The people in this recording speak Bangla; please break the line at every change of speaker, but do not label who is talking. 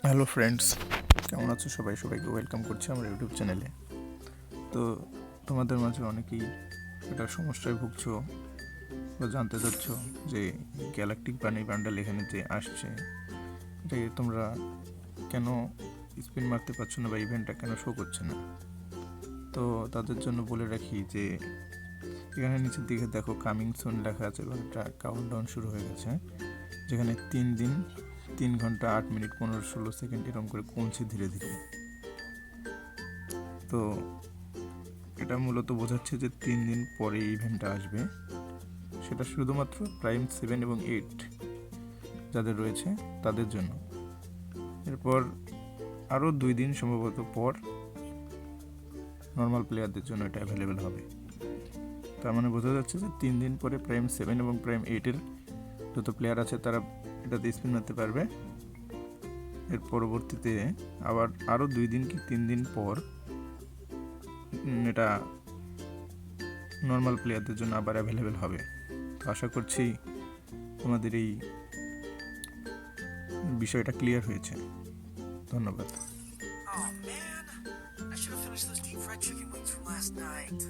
হ্যালো ফ্রেন্ডস, কেমন আছো সবাই? সবাইকে ওয়েলকাম করছি আমার ইউটিউব চ্যানেলে। তো তোমাদের মাঝে অনেকেই একটা সমস্যায় ভুগছো বা জানতে চাচ্ছ যে গ্যালাকটিক বানি বান্ডেল এখানে যে আসছে, এটাকে তোমরা কেন স্পিন মারতে পারছো না বা ইভেন্টটা কেন শো করছে না। তো তাদের জন্য বলে রাখি যে এখানে নিচের দিকে দেখো কামিং সুন লেখা আছে এবং একটা কাউন্টডাউন শুরু হয়ে গেছে, যেখানে 3 দিন 3 ঘন্টা 8 মিনিট 15-16 সেকেন্ড এরকম করে কমছে ধীরে ধীরে। তো এটা মূলত বোঝাচ্ছে যে 3 দিন পরে ইভেন্টটা আসবে, সেটা শুধুমাত্র প্রাইম 7 এবং 8 যাদের রয়েছে তাদের জন্য। এরপর আরও 2 দিন সম্ভবত পর নর্মাল প্লেয়ারদের জন্য এটা অ্যাভেলেবেল হবে। তার মানে বোঝা যাচ্ছে যে 3 দিন পরে প্রাইম 7 এবং প্রাইম 8-এর যত প্লেয়ার আছে তারা এটাতে স্পিন মারতে পারবে। এর পরবর্তীতে আবার আরও 2 দিন কি 3 দিন পর এটা নর্মাল প্লেয়ারদের জন্য আবার অ্যাভেলেবেল হবে। তো আশা করছি তোমাদের এই বিষয়টা ক্লিয়ার হয়েছে। ধন্যবাদ।
Oh man, I should have finished those deep fried chicken wings from last night.